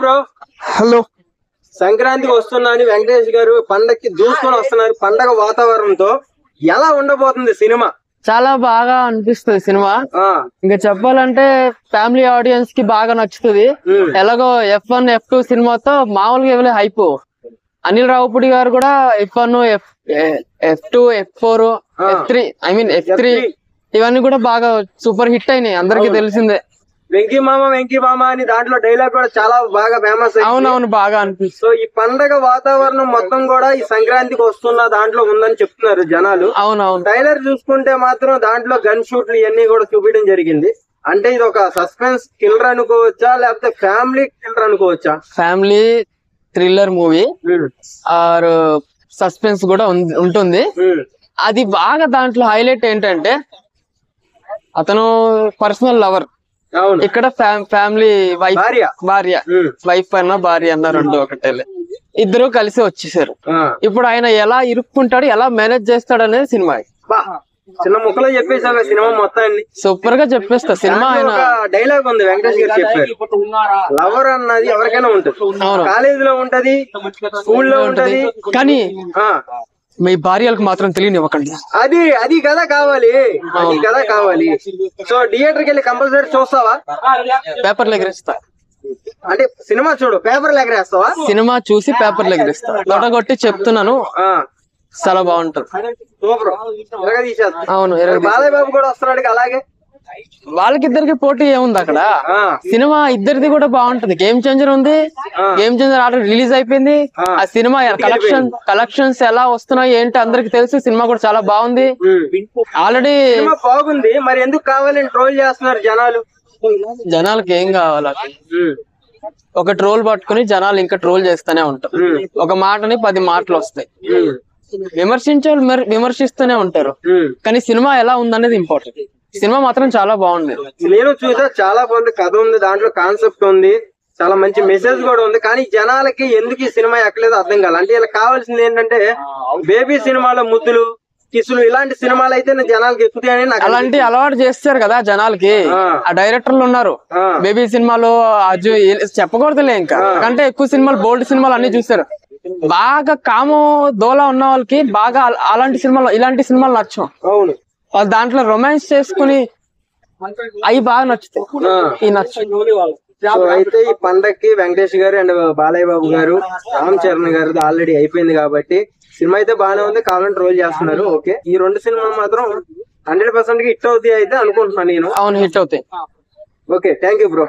Bro hello సంక్రాంతికి వస్తున్నాను వెంకటేష్ గారు పండక్కి దూసుకొని వస్తున్నారు. పండగ వాతావరణంతో ఎలా ఉండబోతుంది సినిమా? చాలా బాగా అనిపిస్తుంది సినిమా. ఇంకా చెప్పాలంటే ఫ్యామిలీ ఆడియన్స్ కి బాగా నచ్చుతుంది. ఎలాగో F1 F2 సినిమాతో మామూలుగా ఎవరి హైప్. అనిల్ రావుపూడి గారు కూడా F1 F2 F4 F3 F3 ఇవన్నీ కూడా బాగా సూపర్ హిట్ అయినాయి, అందరికి తెలిసిందే. వెంకీ మామ అని దాంట్లో డైలాగ్ కూడా చాలా బాగా ఫేమస్. అవునవును, బాగా అనిపిస్తుంది. సో ఈ పండగ వాతావరణం మొత్తం కూడా ఈ సంక్రాంతికి వస్తున్న దాంట్లో ఉందని చెప్తున్నారు జనాలు. అవునవును, ట్రైలర్ చూసుకుంటే మాత్రం దాంట్లో గన్ షూట్లు ఇవన్నీ కూడా చూపించడం జరిగింది. అంటే ఇది ఒక సస్పెన్స్ కిల్లర్ అనుకోవచ్చా, లేకపోతే ఫ్యామిలీ కిల్లర్ అనుకోవచ్చా? Family thriller movie or suspense కూడా ఉంటుంది. అది బాగా దాంట్లో హైలైట్ ఏంటంటే అతను పర్సనల్ లవర్, ఇక్కడ ఫ్యామిలీ భార్య వైఫ్ అన్న భార్య అన్న రెండు ఒకటే, ఇద్దరు కలిసి వచ్చేసారు. ఇప్పుడు ఆయన ఎలా ఇరుక్కుంటాడు, ఎలా మేనేజ్ చేస్తాడు అనేది సినిమా. చిన్న ముక్కలో చెప్పేసారు సినిమా మొత్తాన్ని, సూపర్ గా చెప్పేస్తా సినిమా. ఆయన డైలాగ్ ఉంది వెంకటేష్ గారు చెప్పారు, లవర్ అన్నది ఎవరికైనా ఉంటది, కాలేజీలో ఉంటది, స్కూల్లో ఉంటది, కానీ మీ భార్యలకు మాత్రం తెలియనివ్వకండి. అది కదా కావాలి, అది కదా కావాలి. సో థియేటర్ కి వెళ్ళి కంపల్సరీ చూస్తావా? పేపర్లు ఎగరేస్తా. అంటే సినిమా చూడు, పేపర్లు ఎగరేస్తావా? సినిమా చూసి పేపర్లు ఎగరేస్తా. తొడగొట్టి చెప్తున్నాను, చాలా బాగుంటది. అవును, బాలయ్య బాబు కూడా వస్తున్నాడు అలాగే. వాళ్ళకిద్దరికి పోటీ ఏముంది అక్కడ? సినిమా ఇద్దరిది కూడా బాగుంటది. గేమ్ చేంజర్ ఉంది, గేమ్ చేంజర్ ఆల్రెడీ రిలీజ్ అయిపోయింది. ఆ సినిమా కలెక్షన్స్ ఎలా వస్తున్నాయి ఏంటి అందరికి తెలుసు. సినిమా కూడా చాలా బాగుంది, ఆల్రెడీ బాగుంది. మరి ఎందుకు కావాలని ట్రోల్ చేస్తున్నారు జనాలు? జనాలకి ఏం కావాలి? ఒక ట్రోల్ పట్టుకుని జనాలు ఇంకా ట్రోల్ చేస్తూనే ఉంటారు. ఒక మాటని 10 మాటలు వస్తాయి. విమర్శించే వాళ్ళు విమర్శిస్తూనే ఉంటారు, కానీ సినిమా ఎలా ఉందనేది ఇంపార్టెంట్. సినిమా మాత్రం చాలా బాగుంది. నేను చూసా, చాలా బాగుంది. కథ ఉంది, దాంట్లో కాన్సెప్ట్ ఉంది, చాలా మంచి మెసేజ్ కూడా ఉంది. కానీ జనాలకి ఎందుకు ఈ సినిమా ఎక్కలేదు అర్థం కాదు. అంటే ఇలా కావాల్సింది ఏంటంటే బేబీ సినిమాలో ముద్దులు కిసులు ఇలాంటి సినిమాలు అయితే జనాలకి ఎక్కుతాయని నాకు. అలాంటి అలవాటు చేస్తారు కదా జనాలకి. ఆ డైరెక్టర్లు ఉన్నారు బేబీ సినిమాలో, చెప్పకూడదులే ఇంకా, అంటే ఎక్కువ సినిమాలు బోల్డ్ సినిమాలు అన్ని చూస్తారు. బాగా కామో దోలా ఉన్న వాళ్ళకి బాగా అలాంటి సినిమాలు, ఇలాంటి సినిమాలు నచ్చం. అవును, వాళ్ళు దాంట్లో రొమాన్స్ చేసుకుని అవి బాగా నచ్చుతాయి, ఈ నచ్చు. అయితే ఈ పండక్కి వెంకటేష్ గారు అండ్ బాలయ్య బాబు గారు, రామ్ చరణ్ గారు ఆల్రెడీ అయిపోయింది కాబట్టి సినిమా అయితే బాగానే ఉంది. కావాలని రోల్ చేస్తున్నారు. ఓకే, ఈ 2 సినిమాలు మాత్రం 100% హిట్ అవుతాయి అయితే అనుకుంటున్నాను నేను. అవును, హిట్ అవుతాయి. Okay, thank you bro.